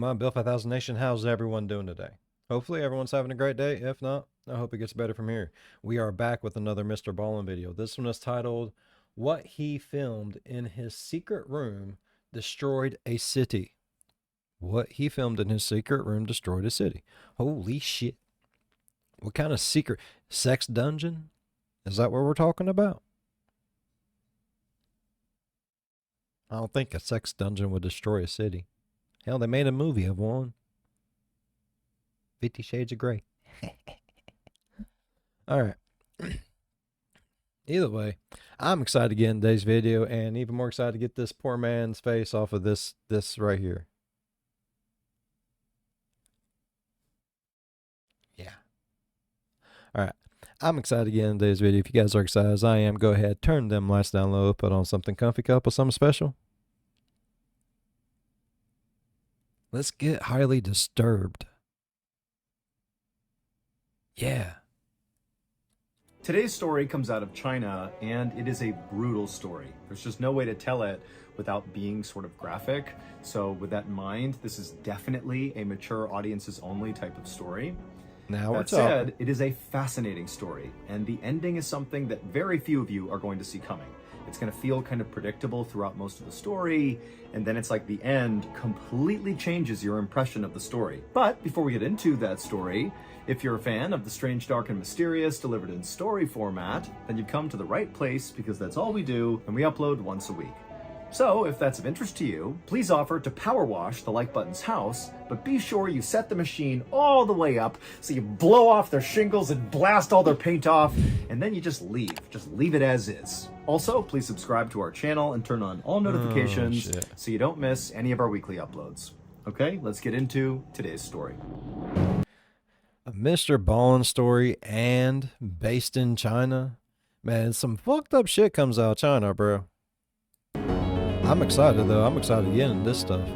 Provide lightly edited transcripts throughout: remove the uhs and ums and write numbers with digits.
Come on, Bill 5000 Nation, how's everyone doing today? Hopefully everyone's having a great day. If not, I hope it gets better from here. We are back with another MrBallen video. This one is titled, What He Filmed in His Secret Room Destroyed a City. What he filmed in his secret room destroyed a city. Holy shit. What kind of secret? Sex dungeon? Is that what we're talking about? I don't think a sex dungeon would destroy a city. Hell, they made a movie of one. 50 Shades of Grey. All right. Either way, I'm excited to get in today's video, and even more excited to get this poor man's face off of this right here. Yeah. All right. I'm excited to get in today's video. If you guys are excited as I am, go ahead, turn them lights down low, put on something comfy, couple, something special. Let's get highly disturbed. Yeah. Today's story comes out of China, and it is a brutal story. There's just no way to tell it without being sort of graphic. So with that in mind, this is definitely a mature audiences only type of story. Now That said, it is a fascinating story, and the ending is something that very few of you are going to see coming. It's going to feel kind of predictable throughout most of the story, and then it's like the end completely changes your impression of the story. But before we get into that story, if you're a fan of the strange, dark, and mysterious delivered in story format, then you've come to the right place, because that's all we do, and we upload once a week. So, if that's of interest to you, please offer to power wash the like button's house, but be sure you set the machine all the way up so you blow off their shingles and blast all their paint off, and then you just leave. Just leave it as is. Also, please subscribe to our channel and turn on all notifications so you don't miss any of our weekly uploads. Okay, let's get into today's story. A MrBallen story and based in China. Man, some fucked up shit comes out of China, bro. I'm excited though. I'm excited to get into this stuff.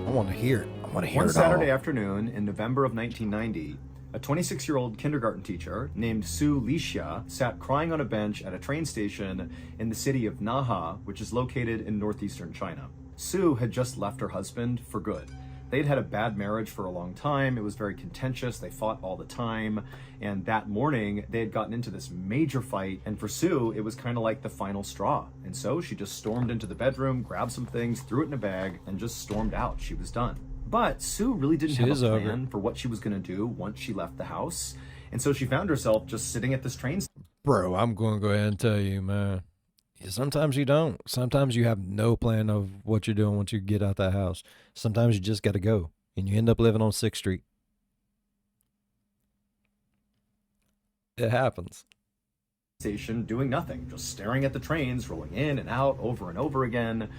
I want to hear it. I want to hear it all. One Saturday afternoon in November of 1990, a 26-year-old kindergarten teacher named Su Lixia sat crying on a bench at a train station in the city of Naha, which is located in northeastern China. Su had just left her husband for good. They'd had a bad marriage for a long time. It was very contentious. They fought all the time. And that morning, they had gotten into this major fight. And for Sue, it was kind of like the final straw. And so she just stormed into the bedroom, grabbed some things, threw it in a bag, and just stormed out. She was done. But Sue really didn't have a plan for what she was going to do once she left the house. And so she found herself just sitting at this train station. Bro, I'm going to go ahead and tell you, man. Sometimes you don't. Sometimes you have no plan of what you're doing once you get out that house. Sometimes you just got to go, and you end up living on 6th Street. It happens. Station doing nothing, just staring at the trains rolling in and out over and over again.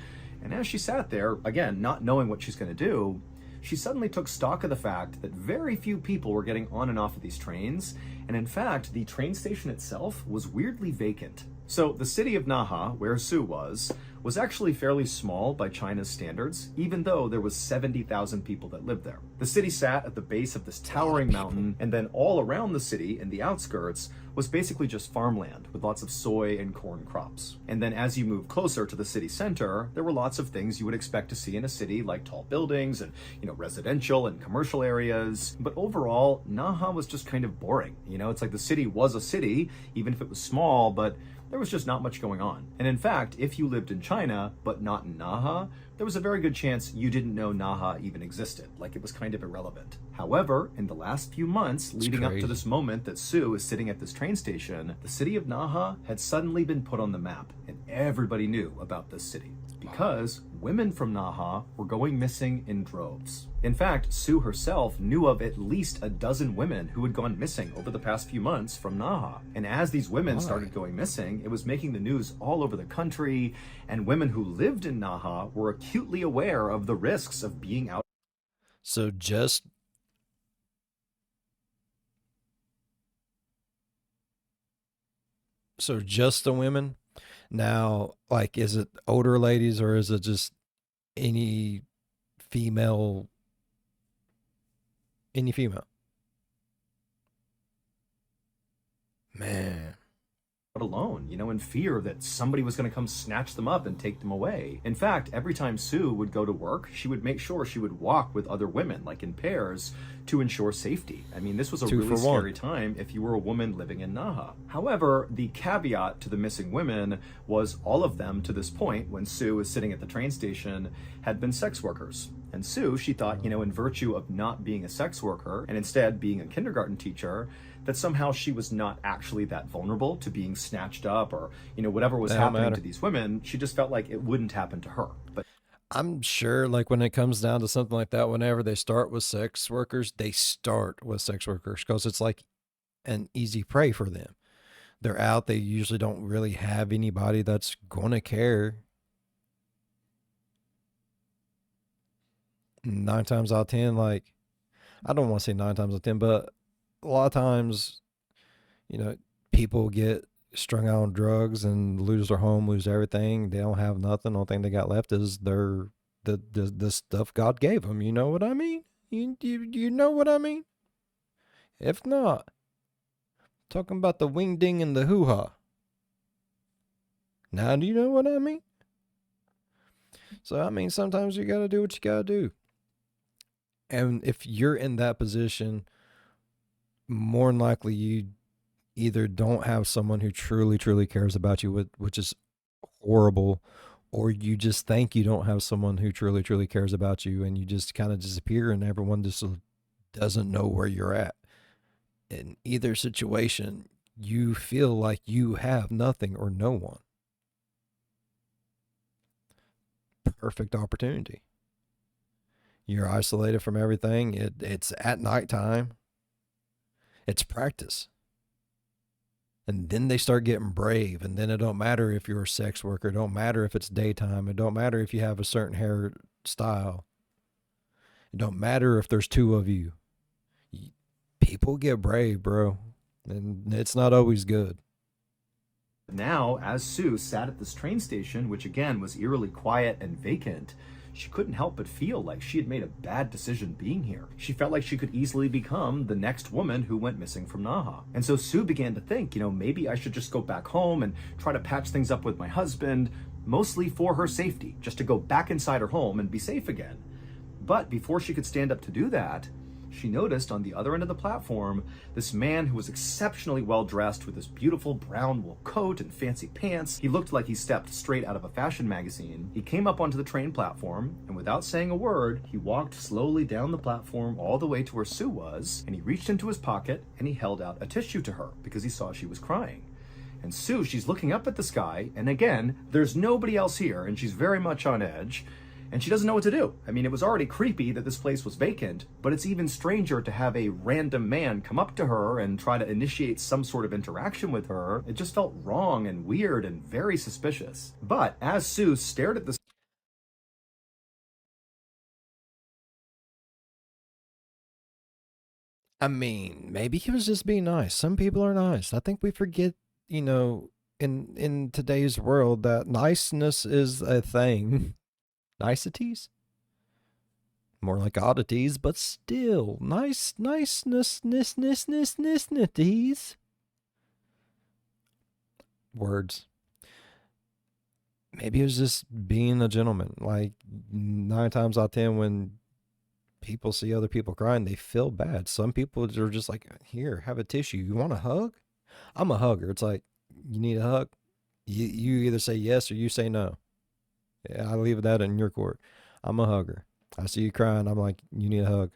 And as she sat there, again, not knowing what she's going to do, she suddenly took stock of the fact that very few people were getting on and off of these trains. And in fact, the train station itself was weirdly vacant. So the city of Naha, where Sue was actually fairly small by China's standards, even though there was 70,000 people that lived there. The city sat at the base of this towering mountain, and then all around the city in the outskirts was basically just farmland with lots of soy and corn crops. And then as you move closer to the city center, there were lots of things you would expect to see in a city, like tall buildings and, residential and commercial areas. But overall, Naha was just kind of boring. It's like the city was a city, even if it was small, but there was just not much going on. And in fact, if you lived in China, but not in Naha, there was a very good chance you didn't know Naha even existed, like it was kind of irrelevant. However, in the last few months leading up to this moment that Sue is sitting at this train station, the city of Naha had suddenly been put on the map, and everybody knew about this city because women from Naha were going missing in droves. In fact, Sue herself knew of at least a dozen women who had gone missing over the past few months from Naha. And as these women started going missing, it was making the news all over the country, and women who lived in Naha were acutely aware of the risks of being out. So just the women? Now, like, is it older ladies or is it just any female? Man. alone, in fear that somebody was going to come snatch them up and take them away. In fact, every time Sue would go to work, she would make sure she would walk with other women, like in pairs, to ensure safety. I mean, this was a really scary time if you were a woman living in Naha. However, the caveat to the missing women was all of them, to this point, when Sue was sitting at the train station, had been sex workers. And Sue, she thought, in virtue of not being a sex worker and instead being a kindergarten teacher, that somehow she was not actually that vulnerable to being snatched up or, whatever was happening to these women. She just felt like it wouldn't happen to her. But I'm sure, like, when it comes down to something like that, whenever they start with sex workers, they start with sex workers because it's like an easy prey for them. They're out. They usually don't really have anybody that's going to care. 9 times out of 10, like, I don't want to say 9 times out of 10, but a lot of times, people get strung out on drugs and lose their home, lose everything. They don't have nothing. The only thing they got left is the stuff God gave them. You know what I mean? You know what I mean? If not, talking about the wing ding and the hoo ha. Now, do you know what I mean? So, I mean, sometimes you got to do what you got to do. And if you're in that position, more than likely you either don't have someone who truly, truly cares about you, which is horrible, or you just think you don't have someone who truly, truly cares about you, and you just kind of disappear and everyone just doesn't know where you're at. In either situation, you feel like you have nothing or no one. Perfect opportunity. You're isolated from everything. It's at nighttime. It's practice. And then they start getting brave. And then it don't matter if you're a sex worker. It don't matter if it's daytime. It don't matter if you have a certain hairstyle. It don't matter if there's 2 of you. People get brave, bro. And it's not always good. Now, as Sue sat at this train station, which again was eerily quiet and vacant, she couldn't help but feel like she had made a bad decision being here. She felt like she could easily become the next woman who went missing from Naha. And so Sue began to think, maybe I should just go back home and try to patch things up with my husband, mostly for her safety, just to go back inside her home and be safe again. But before she could stand up to do that, she noticed on the other end of the platform this man who was exceptionally well dressed with this beautiful brown wool coat and fancy pants. He looked like he stepped straight out of a fashion magazine. He came up onto the train platform, and without saying a word, he walked slowly down the platform all the way to where Sue was, and he reached into his pocket and he held out a tissue to her because he saw she was crying. And Sue, she's looking up at the sky, and again, there's nobody else here, and she's very much on edge. And she doesn't know what to do. I mean, it was already creepy that this place was vacant, but it's even stranger to have a random man come up to her and try to initiate some sort of interaction with her. It just felt wrong and weird and very suspicious. But as Sue stared at this, I mean, maybe he was just being nice. Some people are nice. I think we forget, in today's world that niceness is a thing. Niceties? More like oddities, but still. Nicenesses. Words. Maybe it was just being a gentleman. Like 9 times out of 10 when people see other people crying, they feel bad. Some people are just like, here, have a tissue. You want a hug? I'm a hugger. It's like, you need a hug? You either say yes or you say no. Yeah, I leave that in your court. I'm a hugger. I see you crying. I'm like, you need a hug.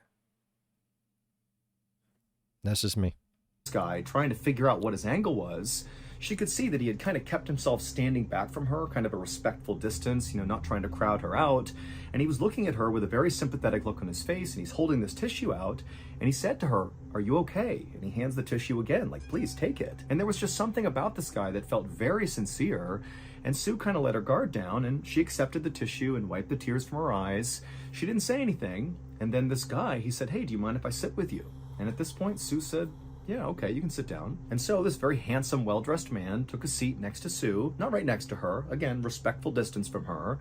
That's just me. This guy, trying to figure out what his angle was, she could see that he had kind of kept himself standing back from her, kind of a respectful distance, not trying to crowd her out. And he was looking at her with a very sympathetic look on his face, and he's holding this tissue out, and he said to her, "Are you okay?" And he hands the tissue again, like, "Please take it." And there was just something about this guy that felt very sincere. And Sue kind of let her guard down, and she accepted the tissue and wiped the tears from her eyes. She didn't say anything. And then this guy, he said, "Hey, do you mind if I sit with you?" And at this point, Sue said, "Yeah, okay, you can sit down." And so this very handsome, well-dressed man took a seat next to Sue, not right next to her, again, respectful distance from her.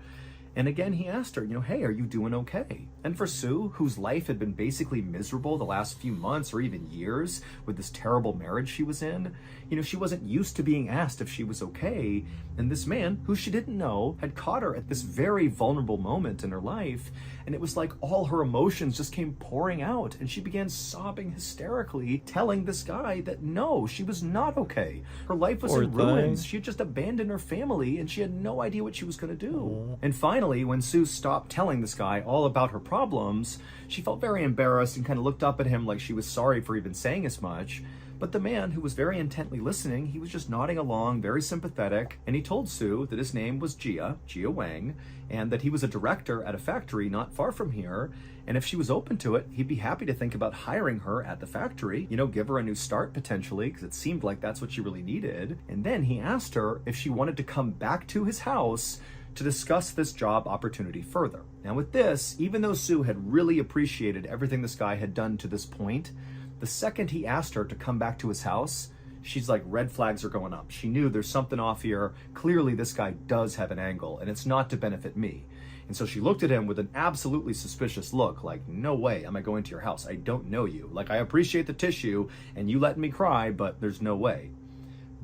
And again, he asked her, hey, are you doing okay? And for Sue, whose life had been basically miserable the last few months or even years with this terrible marriage she was in, she wasn't used to being asked if she was okay. And this man, who she didn't know, had caught her at this very vulnerable moment in her life. And it was like all her emotions just came pouring out. And she began sobbing hysterically, telling this guy that no, she was not okay. Her life was in ruins. She had just abandoned her family and she had no idea what she was going to do. And finally, when Sue stopped telling this guy all about her problems, she felt very embarrassed and kind of looked up at him like she was sorry for even saying as much. But the man, who was very intently listening, he was just nodding along, very sympathetic, and he told Sue that his name was Gia Wang, and that he was a director at a factory not far from here, and if she was open to it, he'd be happy to think about hiring her at the factory, give her a new start potentially, because it seemed like that's what she really needed. And then he asked her if she wanted to come back to his house to discuss this job opportunity further. Now with this, even though Sue had really appreciated everything this guy had done to this point, the second he asked her to come back to his house, she's like, red flags are going up. She knew there's something off here. Clearly this guy does have an angle and it's not to benefit me. And so she looked at him with an absolutely suspicious look, like, no way am I going to your house. I don't know you. Like, I appreciate the tissue and you letting me cry, but there's no way.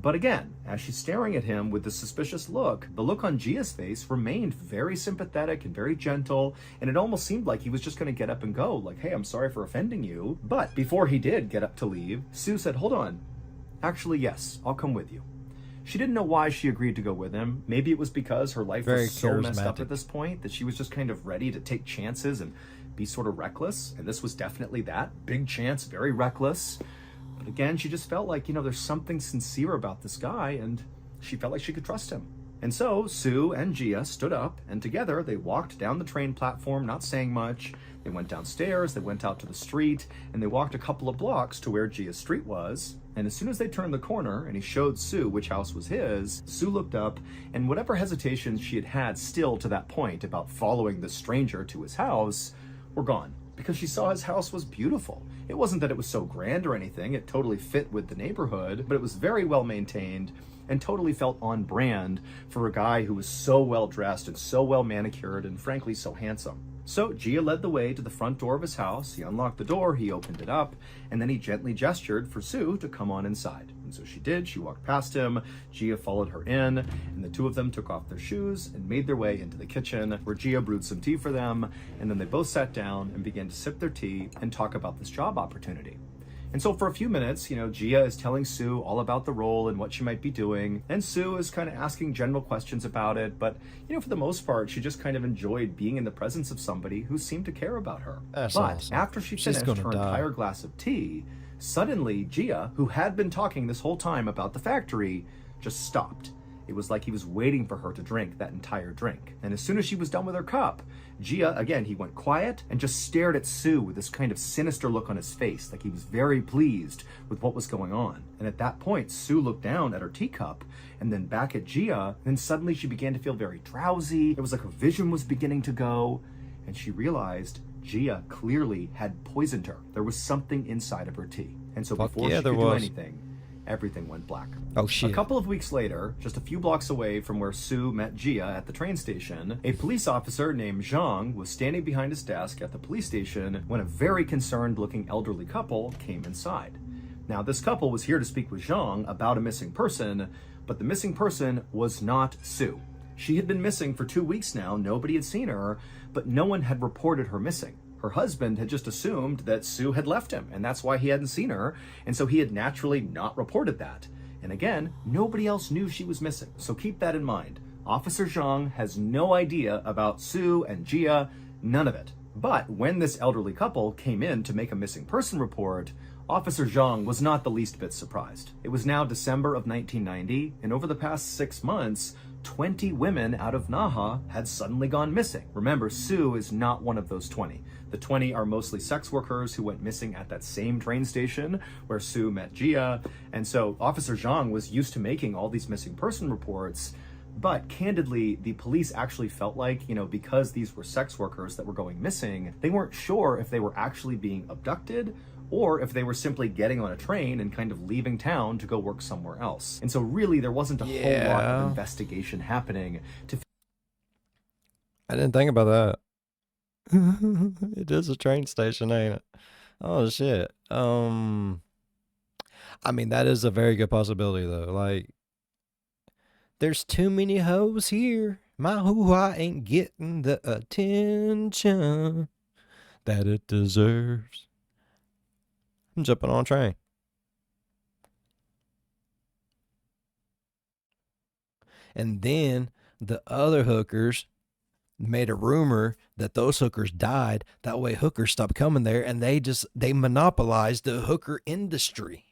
But again, as she's staring at him with the suspicious look, the look on Gia's face remained very sympathetic and very gentle, and it almost seemed like he was just going to get up and go, like, hey, I'm sorry for offending you. But before he did get up to leave, Sue said, hold on. Actually, yes, I'll come with you. She didn't know why she agreed to go with him. Maybe it was because her life was so messed up at this point that she was just kind of ready to take chances and be sort of reckless, and this was definitely that. Big chance, very reckless. But again, she just felt like, there's something sincere about this guy, and she felt like she could trust him. And so Sue and Gia stood up, and together they walked down the train platform, not saying much. They went downstairs, they went out to the street, and they walked a couple of blocks to where Gia's street was. And as soon as they turned the corner and he showed Sue which house was his, Sue looked up, and whatever hesitations she had had still to that point about following the stranger to his house were gone, because she saw his house was beautiful. It wasn't that it was so grand or anything, it totally fit with the neighborhood, but it was very well maintained and totally felt on brand for a guy who was so well dressed and so well manicured and frankly so handsome. So Gia led the way to the front door of his house. He unlocked the door, he opened it up, and then he gently gestured for Sue to come on inside. And so she did. She walked past him, Gia followed her in, and the two of them took off their shoes and made their way into the kitchen, where Gia brewed some tea for them, and then they both sat down and began to sip their tea and talk about this job opportunity. And so for a few minutes, Gia is telling Sue all about the role and what she might be doing. And Sue is kind of asking general questions about it. But, for the most part, she just kind of enjoyed being in the presence of somebody who seemed to care about her. That's but awesome. After she finished her entire glass of tea, suddenly Gia, who had been talking this whole time about the factory, just stopped. It was like he was waiting for her to drink that entire drink. And as soon as she was done with her cup, Gia, again, he went quiet and just stared at Sue with this kind of sinister look on his face, like he was very pleased with what was going on. And at that point, Sue looked down at her teacup and then back at Gia, and suddenly she began to feel very drowsy. It was like her vision was beginning to go, and she realized Gia clearly had poisoned her. There was something inside of her tea. And so before she could do anything, everything went black. Oh, shit. A couple of weeks later, just a few blocks away from where Sue met Gia at the train station, a police officer named Zhang was standing behind his desk at the police station when a very concerned-looking elderly couple came inside. Now, this couple was here to speak with Zhang about a missing person, but the missing person was not Sue. She had been missing for 2 weeks now. Nobody had seen her, but no one had reported her missing. Her husband had just assumed that Sue had left him, and that's why he hadn't seen her, and so he had naturally not reported that. And again, nobody else knew she was missing, so keep that in mind. Officer Zhang has no idea about Sue and Gia, none of it. But when this elderly couple came in to make a missing person report, Officer Zhang was not the least bit surprised. It was now December of 1990, and over the past 6 months, 20 women out of Naha had suddenly gone missing. Remember, Sue is not one of those 20. The 20 are mostly sex workers who went missing at that same train station where Sue met Gia. And so Officer Zhang was used to making all these missing person reports. But candidly, the police actually felt like, because these were sex workers that were going missing, they weren't sure if they were actually being abducted or if they were simply getting on a train and kind of leaving town to go work somewhere else. And so really there wasn't a whole lot of investigation happening to... I didn't think about that. It is a train station, ain't it? Oh shit. I mean that is a very good possibility though. Like, there's too many hoes here. My hoo-ha ain't getting the attention that it deserves. I'm jumping on a train. And then the other hookers made a rumor that those hookers died. That way hookers stopped coming there, and they monopolized the hooker industry.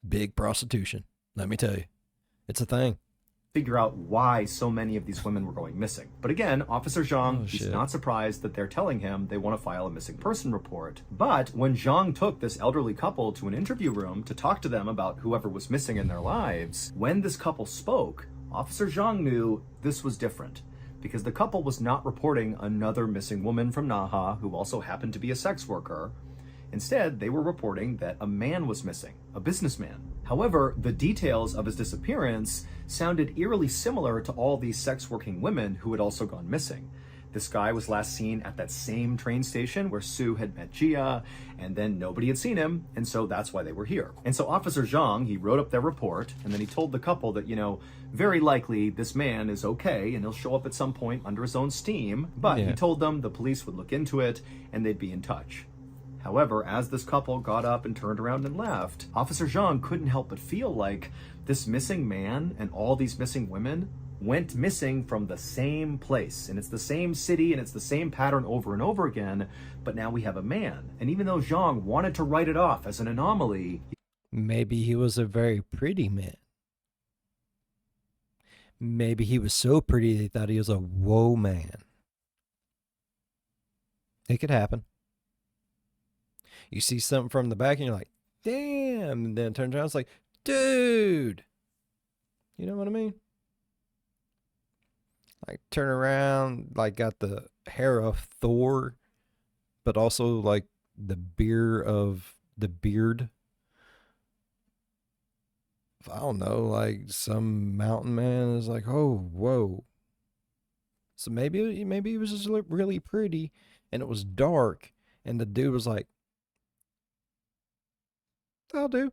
Big prostitution, let me tell you. It's a thing. Figure out why so many of these women were going missing. But again, Officer Zhang, he's not surprised that they're telling him they want to file a missing person report. But when Zhang took this elderly couple to an interview room to talk to them about whoever was missing in their lives, when this couple spoke, Officer Zhang knew this was different, because the couple was not reporting another missing woman from Naha who also happened to be a sex worker. Instead, they were reporting that a man was missing, a businessman. However, the details of his disappearance sounded eerily similar to all these sex-working women who had also gone missing. This guy was last seen at that same train station where Sue had met Gia, and then nobody had seen him, and so that's why they were here. And so Officer Zhang, he wrote up their report, and then he told the couple that, you know, very likely this man is okay, and he'll show up at some point under his own steam, but he told them the police would look into it, and they'd be in touch. However, as this couple got up and turned around and left, Officer Zhang couldn't help but feel like this missing man and all these missing women went missing from the same place. And it's the same city and it's the same pattern over and over again, but now we have a man. And even though Zhang wanted to write it off as an anomaly, maybe he was a very pretty man. Maybe he was so pretty they thought he was a whoa man. It could happen. You see something from the back and you're like, damn. And then it turns around, it's like, dude. You know what I mean? Like, turn around, like, got the hair of Thor, but also like the beard I don't know, like some mountain man is like, oh, whoa. So maybe he was just really pretty and it was dark and the dude was like, I'll do.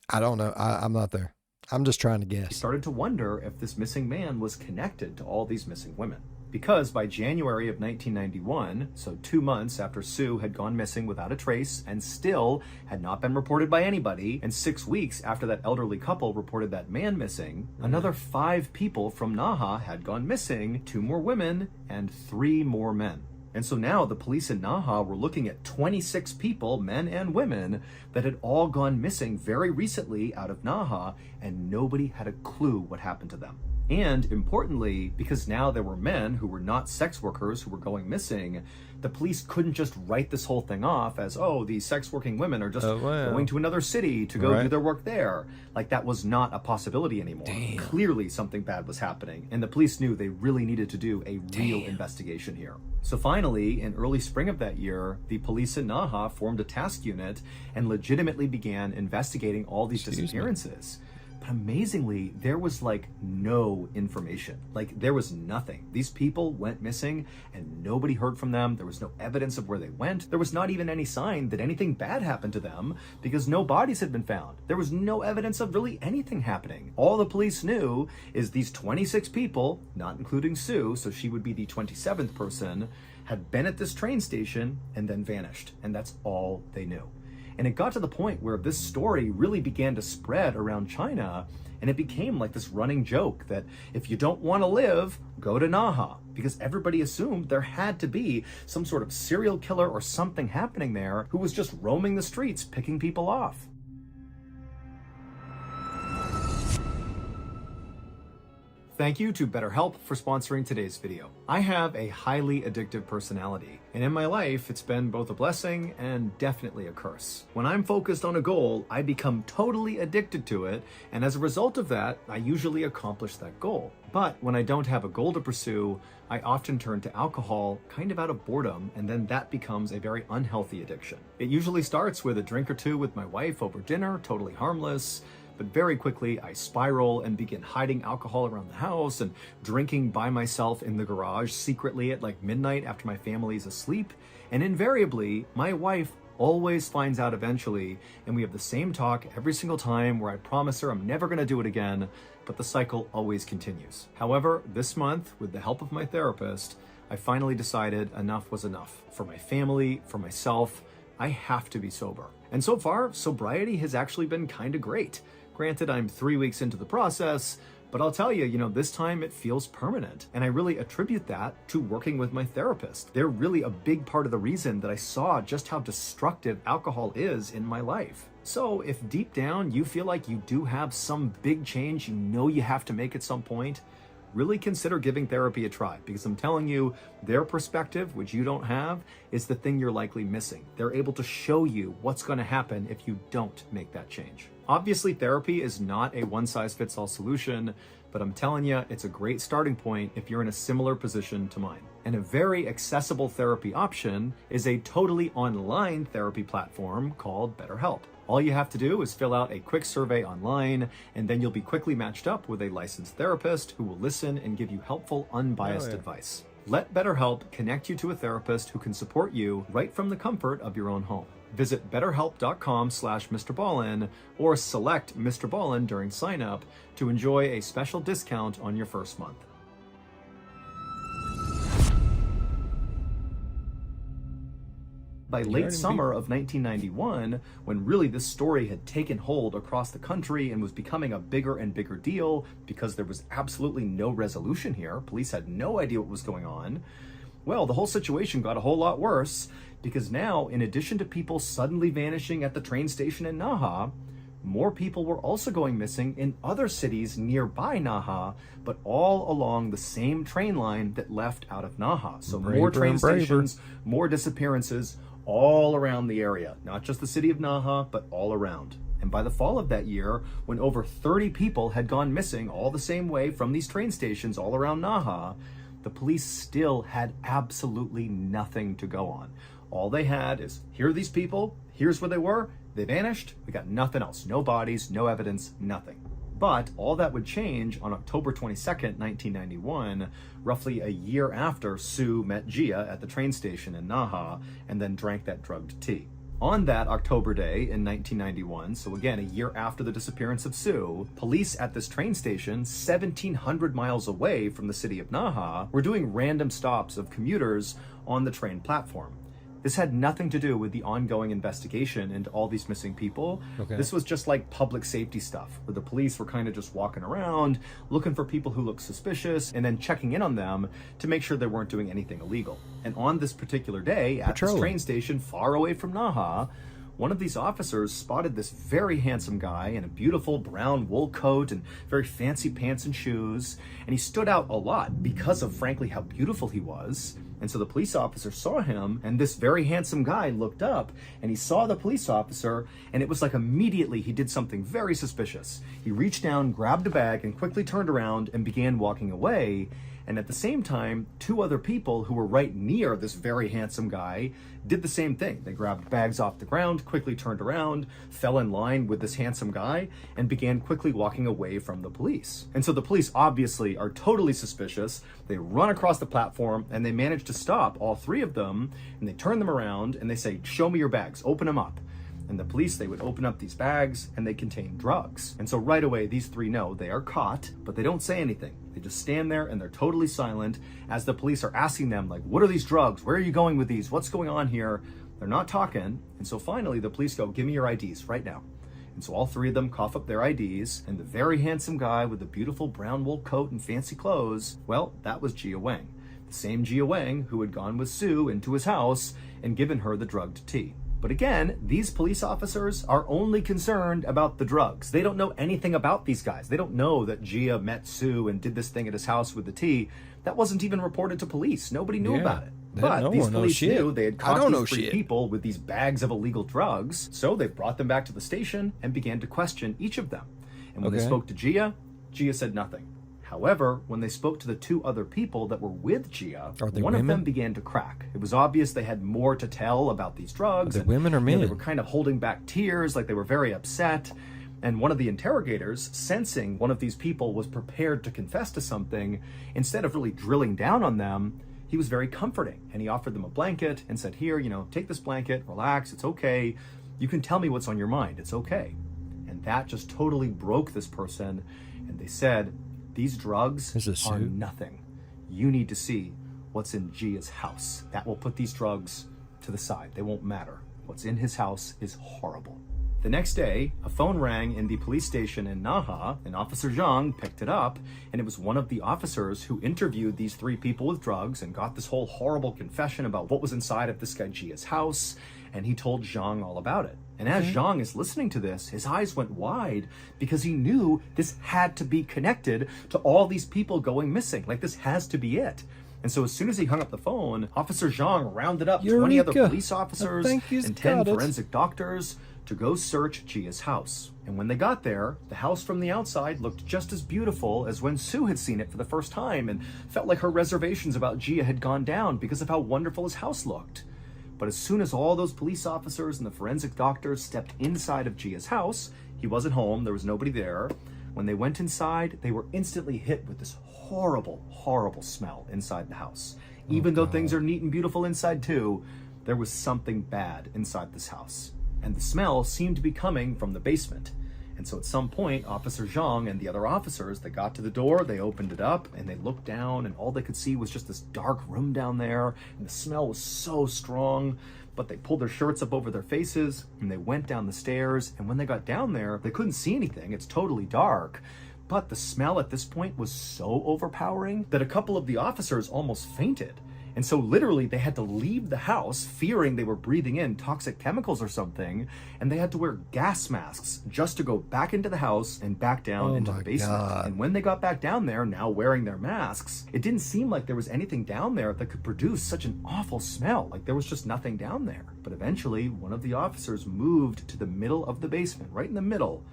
I don't know. I'm not there. I'm just trying to he guess. started to wonder if this missing man was connected to all these missing women. Because by January of 1991, so 2 months after Sue had gone missing without a trace and still had not been reported by anybody, and 6 weeks after that elderly couple reported that man missing, another 5 people from Naha had gone missing, 2 more women and 3 more men. And so now the police in Naha were looking at 26 people, men and women, that had all gone missing very recently out of Naha, and nobody had a clue what happened to them. And importantly, because now there were men who were not sex workers who were going missing, the police couldn't just write this whole thing off as, oh, these sex working women are just going to another city to go do their work there. Like, that was not a possibility anymore. Clearly something bad was happening, and the police knew they really needed to do a real investigation here. So finally, in early spring of that year, the police in Naha formed a task unit and legitimately began investigating all these disappearances. But amazingly, there was like no information. Like, there was nothing. These people went missing and nobody heard from them. There was no evidence of where they went. There was not even any sign that anything bad happened to them because no bodies had been found. There was no evidence of really anything happening. All the police knew is these 26 people, not including Sue, so she would be the 27th person, had been at this train station and then vanished. And that's all they knew. And it got to the point where this story really began to spread around China, and it became like this running joke that if you don't want to live, go to Naha, because everybody assumed there had to be some sort of serial killer or something happening there who was just roaming the streets, picking people off. Thank you to BetterHelp for sponsoring today's video. I have a highly addictive personality, and in my life, it's been both a blessing and definitely a curse. When I'm focused on a goal, I become totally addicted to it, and as a result of that, I usually accomplish that goal. But when I don't have a goal to pursue, I often turn to alcohol kind of out of boredom, and then that becomes a very unhealthy addiction. It usually starts with a drink or two with my wife over dinner, totally harmless. But very quickly, I spiral and begin hiding alcohol around the house and drinking by myself in the garage secretly at like midnight after my family's asleep. And invariably, my wife always finds out eventually, and we have the same talk every single time where I promise her I'm never gonna do it again, but the cycle always continues. However, this month, with the help of my therapist, I finally decided enough was enough. For my family, for myself, I have to be sober. And so far, sobriety has actually been kind of great. Granted, I'm 3 weeks into the process, but I'll tell you, this time it feels permanent. And I really attribute that to working with my therapist. They're really a big part of the reason that I saw just how destructive alcohol is in my life. So if deep down you feel like you do have some big change you know you have to make at some point, really consider giving therapy a try, because I'm telling you, their perspective, which you don't have, is the thing you're likely missing. They're able to show you what's going to happen if you don't make that change. Obviously, therapy is not a one-size-fits-all solution, but I'm telling you, it's a great starting point if you're in a similar position to mine. And a very accessible therapy option is a totally online therapy platform called BetterHelp. All you have to do is fill out a quick survey online, and then you'll be quickly matched up with a licensed therapist who will listen and give you helpful, unbiased advice. Let BetterHelp connect you to a therapist who can support you right from the comfort of your own home. Visit betterhelp.com/MrBallen or select MrBallen during sign up to enjoy a special discount on your first month. By late summer of 1991, when really this story had taken hold across the country and was becoming a bigger and bigger deal because there was absolutely no resolution here, police had no idea what was going on, well, the whole situation got a whole lot worse, because now, in addition to people suddenly vanishing at the train station in Naha, more people were also going missing in other cities nearby Naha, but all along the same train line that left out of Naha. So more train stations, more disappearances, all around the area, not just the city of Naha, but all around. And by the fall of that year, when over 30 people had gone missing all the same way from these train stations all around Naha, the police still had absolutely nothing to go on. All they had is, here are these people, here's where they were, they vanished, we got nothing else, no bodies, no evidence, nothing. But all that would change on October 22nd, 1991, roughly a year after Sue met Gia at the train station in Naha and then drank that drugged tea. On that October day in 1991, so again, a year after the disappearance of Sue, police at this train station, 1,700 miles away from the city of Naha, were doing random stops of commuters on the train platform. This had nothing to do with the ongoing investigation into all these missing people. This was just like public safety stuff, where the police were kind of just walking around, looking for people who looked suspicious, and then checking in on them to make sure they weren't doing anything illegal. And on this particular day, at this train station far away from Naha, one of these officers spotted this very handsome guy in a beautiful brown wool coat and very fancy pants and shoes, and he stood out a lot because of, frankly, how beautiful he was. And so the police officer saw him, and this very handsome guy looked up, and he saw the police officer, and it was like immediately he did something very suspicious. He reached down, grabbed a bag, and quickly turned around and began walking away. And at the same time, two other people who were right near this very handsome guy did the same thing. They grabbed bags off the ground, quickly turned around, fell in line with this handsome guy, and began quickly walking away from the police. And so the police obviously are totally suspicious. They run across the platform, and they manage to stop all three of them, and they turn them around, and they say, "Show me your bags, open them up." And the police, they would open up these bags, and they contain drugs. And so right away, these three know they are caught, but they don't say anything. They just stand there, and they're totally silent as the police are asking them, like, what are these drugs? Where are you going with these? What's going on here? They're not talking. And so finally, the police go, "Give me your IDs right now." And so all three of them cough up their IDs, and the very handsome guy with the beautiful brown wool coat and fancy clothes, well, that was Gia Wang. The same Gia Wang who had gone with Sue into his house and given her the drugged tea. But again, these police officers are only concerned about the drugs. They don't know anything about these guys. They don't know that Gia met Sue and did this thing at his house with the tea. That wasn't even reported to police. Nobody knew about it. But these police knew they had caught these three people with these bags of illegal drugs. So they brought them back to the station and began to question each of them. And when they spoke to Gia, Gia said nothing. However, when they spoke to the two other people that were with Gia, one of them began to crack. It was obvious they had more to tell about these drugs. Are they women or men? They were kind of holding back tears, like they were very upset. And one of the interrogators, sensing one of these people was prepared to confess to something, instead of really drilling down on them, he was very comforting. And he offered them a blanket and said, here, take this blanket, relax, it's okay. You can tell me what's on your mind, it's okay. And that just totally broke this person. And they said, these drugs are nothing. You need to see what's in Gia's house. That will put these drugs to the side. They won't matter. What's in his house is horrible. The next day, a phone rang in the police station in Naha, and Officer Zhang picked it up, and it was one of the officers who interviewed these three people with drugs and got this whole horrible confession about what was inside of this guy Gia's house, and he told Zhang all about it. And as Zhang is listening to this, his eyes went wide because he knew this had to be connected to all these people going missing. Like, this has to be it. And so as soon as he hung up the phone, Officer Zhang rounded up 20 other police officers and 10 forensic doctors to go search Gia's house. And when they got there, the house from the outside looked just as beautiful as when Sue had seen it for the first time and felt like her reservations about Gia had gone down because of how wonderful his house looked. But as soon as all those police officers and the forensic doctors stepped inside of Gia's house, he wasn't home, there was nobody there. When they went inside, they were instantly hit with this horrible, horrible smell inside the house. Even though things are neat and beautiful inside too, there was something bad inside this house. And the smell seemed to be coming from the basement. And so at some point, Officer Zhang and the other officers, they got to the door, they opened it up, and they looked down, and all they could see was just this dark room down there, and the smell was so strong. But they pulled their shirts up over their faces, and they went down the stairs, and when they got down there, they couldn't see anything, it's totally dark. But the smell at this point was so overpowering that a couple of the officers almost fainted. And so literally they had to leave the house fearing they were breathing in toxic chemicals or something, and they had to wear gas masks just to go back into the house and back down into the basement. And when they got back down there, now wearing their masks, it didn't seem like there was anything down there that could produce such an awful smell. Like there was just nothing down there. But eventually one of the officers moved to the middle of the basement, right in the middle,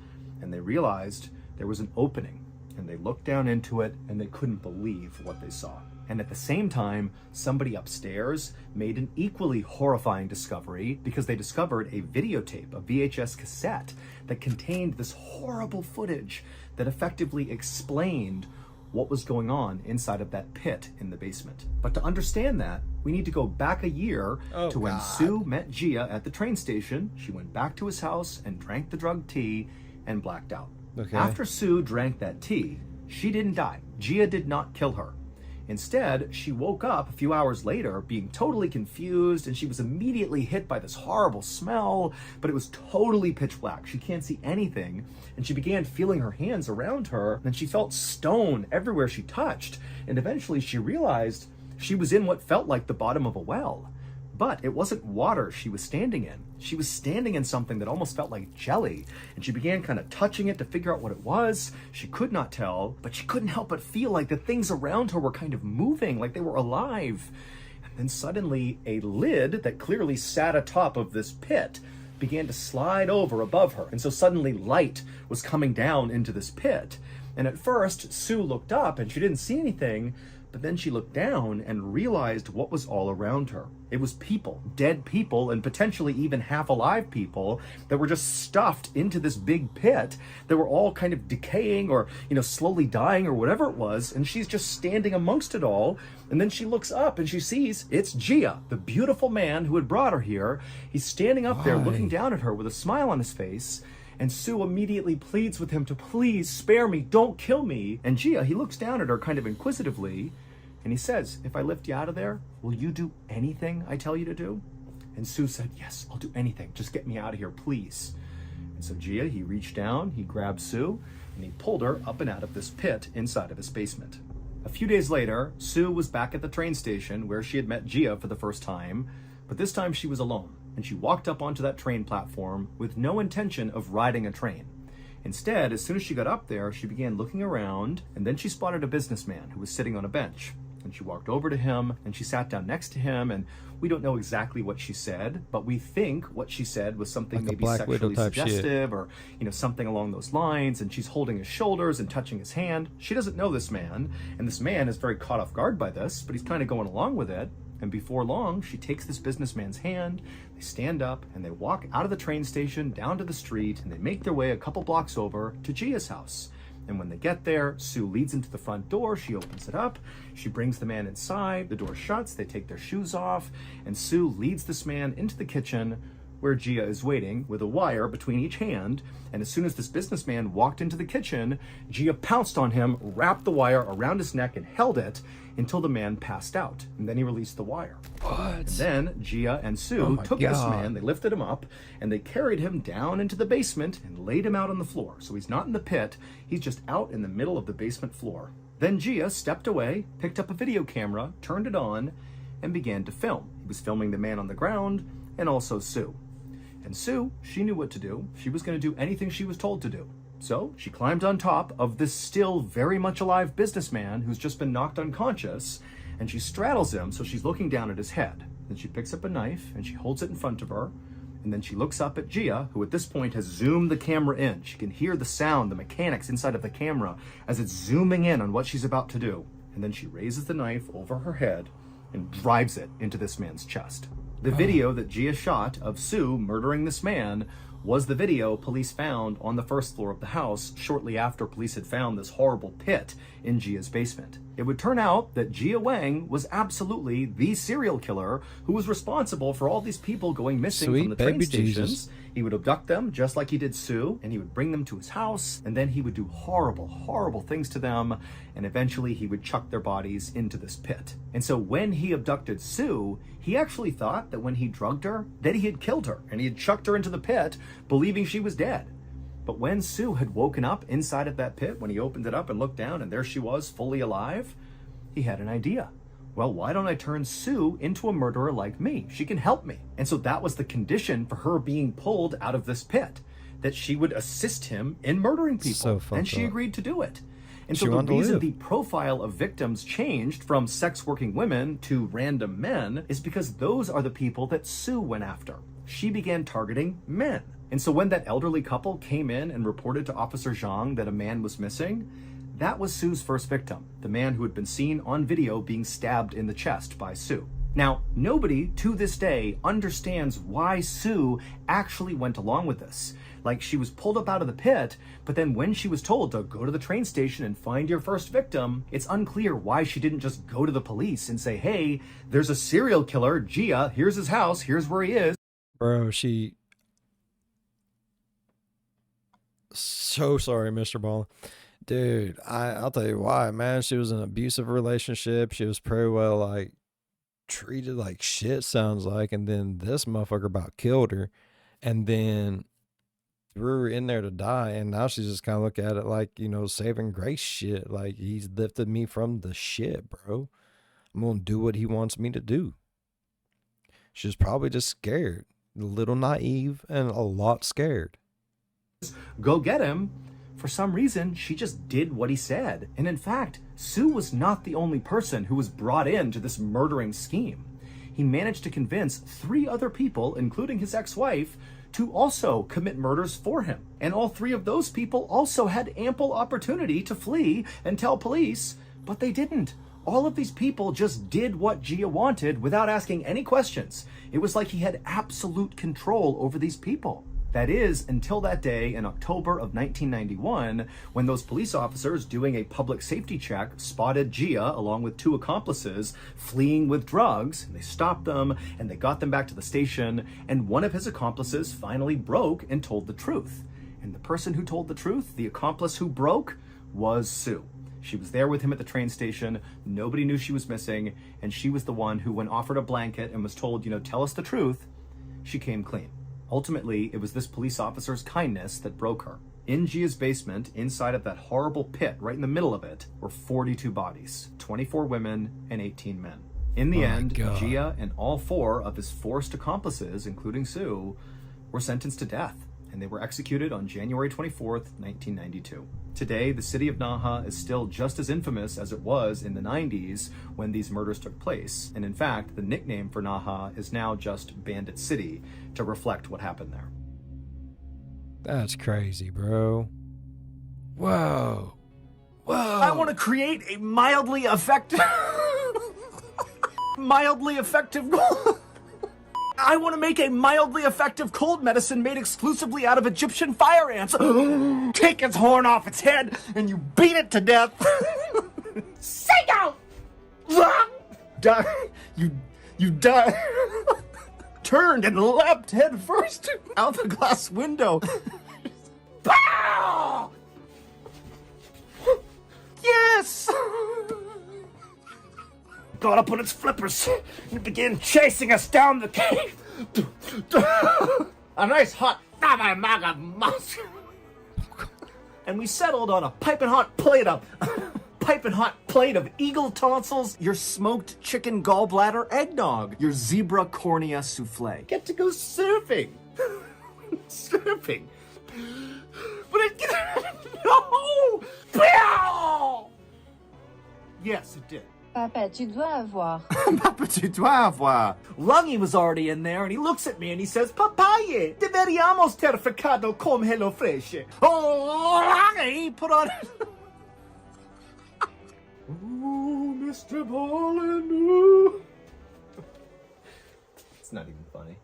and they realized there was an opening. And they looked down into it and they couldn't believe what they saw. And at the same time, somebody upstairs made an equally horrifying discovery because they discovered a videotape, a VHS cassette, that contained this horrible footage that effectively explained what was going on inside of that pit in the basement. But to understand that, we need to go back a year to when Sue met Gia at the train station. She went back to his house and drank the drug tea and blacked out. After Sue drank that tea, she didn't die. Gia did not kill her. Instead, she woke up a few hours later being totally confused, and she was immediately hit by this horrible smell, but it was totally pitch black. She can't see anything, and she began feeling her hands around her, and she felt stone everywhere she touched, and eventually she realized she was in what felt like the bottom of a well. But it wasn't water she was standing in. She was standing in something that almost felt like jelly, and she began kind of touching it to figure out what it was. She could not tell, but she couldn't help but feel like the things around her were kind of moving, like they were alive. And then suddenly a lid that clearly sat atop of this pit began to slide over above her. And so suddenly light was coming down into this pit. And at first, Sue looked up and she didn't see anything, but then she looked down and realized what was all around her. It was people, dead people, and potentially even half alive people that were just stuffed into this big pit that were all kind of decaying or, slowly dying or whatever it was. And she's just standing amongst it all. And then she looks up and she sees it's Gia, the beautiful man who had brought her here. He's standing up there looking down at her with a smile on his face. And Sue immediately pleads with him to please spare me, don't kill me. And Gia, he looks down at her kind of inquisitively, and he says, if I lift you out of there, will you do anything I tell you to do? And Sue said, yes, I'll do anything. Just get me out of here, please. And so Gia, he reached down, he grabbed Sue, and he pulled her up and out of this pit inside of his basement. A few days later, Sue was back at the train station where she had met Gia for the first time, but this time she was alone. and she walked up onto that train platform with no intention of riding a train. Instead, as soon as she got up there, she began looking around, and then she spotted a businessman who was sitting on a bench. And she walked over to him, and she sat down next to him, and we don't know exactly what she said, but we think what she said was something Like a maybe Black Widow sexually type shit. suggestive, or something along those lines, and she's holding his shoulders and touching his hand. She doesn't know this man, and this man is very caught off guard by this, but he's kind of going along with it. And before long, she takes this businessman's hand, they stand up, and they walk out of the train station down to the street, and they make their way a couple blocks over to Gia's house. And when they get there, Sue leads into the front door, she opens it up, she brings the man inside, the door shuts, they take their shoes off, and Sue leads this man into the kitchen where Gia is waiting with a wire between each hand. And as soon as this businessman walked into the kitchen, Gia pounced on him, wrapped the wire around his neck, and held it until the man passed out. And then he released the wire. What? And then Gia and Sue took this man, they lifted him up, and they carried him down into the basement and laid him out on the floor. So he's not in the pit, he's just out in the middle of the basement floor. Then Gia stepped away, picked up a video camera, turned it on, and began to film. He was filming the man on the ground and also Sue. And Sue, she knew what to do. She was going to do anything she was told to do. So she climbed on top of this still very much alive businessman who's just been knocked unconscious, and she straddles him, so she's looking down at his head. Then she picks up a knife and she holds it in front of her, and then she looks up at Gia, who at this point has zoomed the camera in. She can hear the sound, the mechanics inside of the camera as it's zooming in on what she's about to do. And then she raises the knife over her head and drives it into this man's chest. The video that Gia shot of Sue murdering this man was the video police found on the first floor of the house shortly after police had found this horrible pit in Gia's basement. It would turn out that Gia Wang was absolutely the serial killer who was responsible for all these people going missing from the train stations. Jesus. He would abduct them just like he did Sue, and he would bring them to his house, and then he would do horrible, horrible things to them, and eventually he would chuck their bodies into this pit. And so when he abducted Sue, he actually thought that when he drugged her, that he had killed her, and he had chucked her into the pit, believing she was dead. But when Sue had woken up inside of that pit, when he opened it up and looked down, and there she was, fully alive, he had an idea. Well, why don't I turn Sue into a murderer like me? She can help me. And so that was the condition for her being pulled out of this pit, that she would assist him in murdering people. So fucked and she up. agreed to do it. And She so the wanted to reason live. the profile of victims changed from sex-working women to random men is because those are the people that Sue went after. She began targeting men. And so when that elderly couple came in and reported to Officer Zhang that a man was missing, that was Sue's first victim, the man who had been seen on video being stabbed in the chest by Sue. Now, nobody to this day understands why Sue actually went along with this. Like, she was pulled up out of the pit, but then when she was told to go to the train station and find your first victim, it's unclear why she didn't just go to the police and say, hey, there's a serial killer, Gia, here's his house, here's where he is. Bro, so sorry, MrBallen. Dude, I'll tell you why, man. She was in an abusive relationship. She was pretty well, like, treated like shit, sounds like. And then this motherfucker about killed her. And then threw her in there to die. And now she's just kind of look at it like, saving grace shit. Like, he's lifted me from the shit, bro. I'm going to do what he wants me to do. She's probably just scared. A little naive and a lot scared. Go get him. For some reason, she just did what he said. And in fact, Sue was not the only person who was brought into this murdering scheme. He managed to convince 3 other people, including his ex-wife, to also commit murders for him. And all 3 of those people also had ample opportunity to flee and tell police, but they didn't. All of these people just did what Gia wanted without asking any questions. It was like he had absolute control over these people. That is, until that day in October of 1991, when those police officers doing a public safety check spotted Gia along with 2 accomplices fleeing with drugs. And they stopped them and they got them back to the station, and one of his accomplices finally broke and told the truth. And the person who told the truth, the accomplice who broke, was Sue. She was there with him at the train station. Nobody knew she was missing, and she was the one who, when offered a blanket and was told, tell us the truth, she came clean. Ultimately, it was this police officer's kindness that broke her. In Gia's basement, inside of that horrible pit, right in the middle of it, were 42 bodies, 24 women and 18 men. In the Oh my end, God. Gia and all 4 of his forced accomplices, including Sue, were sentenced to death, and they were executed on January 24th, 1992. Today, the city of Naha is still just as infamous as it was in the 90s when these murders took place. And in fact, the nickname for Naha is now just Bandit City to reflect what happened there. That's crazy, bro. Whoa. Whoa. I want to create a mildly effective... mildly effective... I want to make a mildly effective cold medicine made exclusively out of Egyptian fire ants. Take its horn off its head and you beat it to death. Singo! You die. Turned and leapt head first out the glass window. Pow! Yes! Got up on its flippers and began chasing us down the cave. A nice hot and we settled on a piping hot plate of eagle tonsils, your smoked chicken gallbladder eggnog, your zebra cornea souffle. Get to go surfing. Surfing. But no! Yes, it did. Papa, tu dois avoir. Papa, tu dois avoir. Lungy was already in there, and he looks at me and he says, Papaya, deveríamos ter ficado con Hello Fresh. Oh, Lungy, put on... Ooh, MrBallen, ooh. It's not even funny.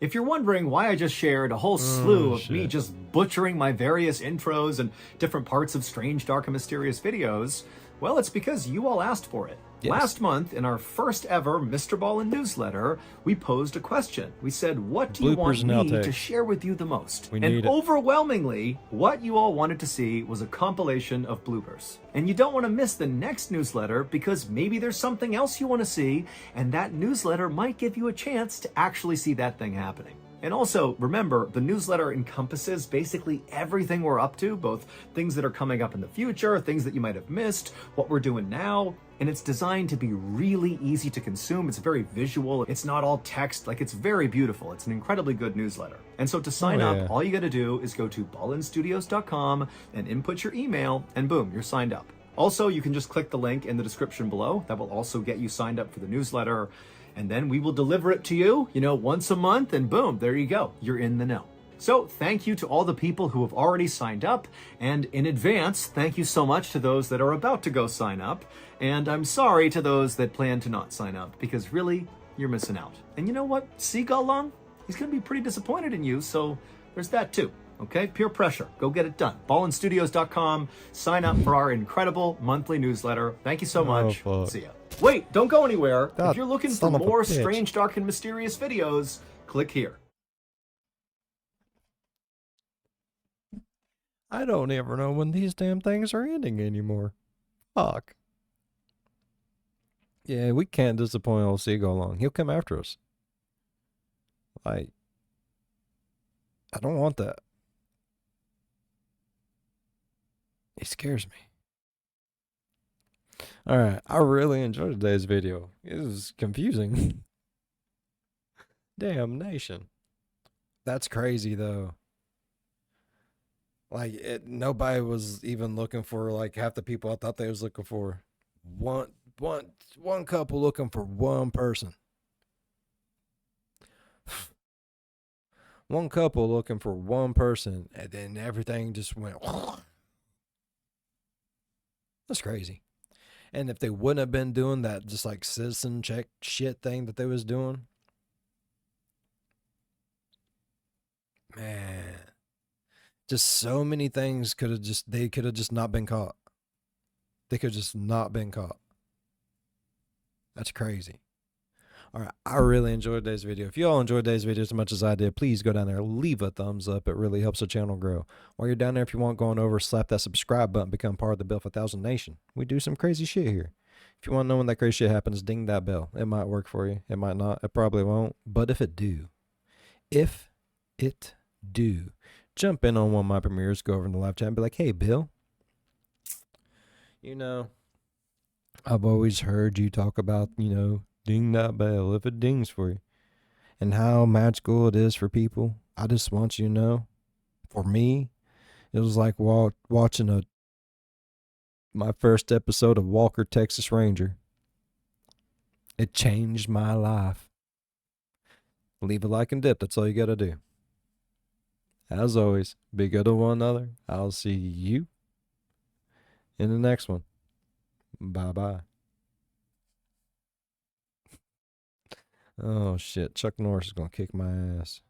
If you're wondering why I just shared a whole slew of me just butchering my various intros and different parts of strange, dark, and mysterious videos, well, it's because you all asked for it. Yes. Last month, in our first ever MrBallen newsletter, we posed a question. We said, what do you want me to share with you the most? And overwhelmingly, what you all wanted to see was a compilation of bloopers. And you don't want to miss the next newsletter because maybe there's something else you want to see, and that newsletter might give you a chance to actually see that thing happening. And also, remember, the newsletter encompasses basically everything we're up to, both things that are coming up in the future, things that you might have missed, what we're doing now, and it's designed to be really easy to consume. It's very visual. It's not all text. Like, it's very beautiful. It's an incredibly good newsletter. And so to sign up, all you got to do is go to ballenstudios.com and input your email, and boom, you're signed up. Also, you can just click the link in the description below. That will also get you signed up for the newsletter. And then we will deliver it to you, once a month, and boom, there you go. You're in the know. So thank you to all the people who have already signed up, and in advance, thank you so much to those that are about to go sign up, and I'm sorry to those that plan to not sign up, because really, you're missing out. And you know what? Seagull Lung, he's going to be pretty disappointed in you, so there's that too. Okay? Peer pressure. Go get it done. ballenstudios.com. Sign up for our incredible monthly newsletter. Thank you so much. See ya. Wait, don't go anywhere. If you're looking for more strange, dark, and mysterious videos, click here. I don't ever know when these damn things are ending anymore. Fuck. Yeah, we can't disappoint old Seagull Long. He'll come after us. I don't want that. He scares me. Alright, I really enjoyed today's video. It was confusing. Damnation. That's crazy though. Like, nobody was even looking for, like, half the people I thought they was looking for. One couple looking for one person. One couple looking for one person, and then everything just went. That's crazy. And if they wouldn't have been doing that just like citizen check shit thing that they was doing, man, just so many things they could have just not been caught. They could have just not been caught. That's crazy. All right, I really enjoyed today's video. If you all enjoyed today's video as much as I did, please go down there, leave a thumbs up. It really helps the channel grow. While you're down there, if you want, going over, slap that subscribe button, become part of the Built for 1,000 Nation. We do some crazy shit here. If you want to know when that crazy shit happens, ding that bell. It might work for you. It might not. It probably won't. But if it do, jump in on one of my premieres, go over in the live chat and be like, hey, Bill, I've always heard you talk about, ding that bell if it dings for you, and how magical it is for people. I just want you to know, for me, it was like watching my first episode of Walker, Texas Ranger. It changed my life. Leave a like and dip. That's all you gotta do. As always, be good to one another. I'll see you in the next one. Bye bye. Oh shit, Chuck Norris is gonna kick my ass.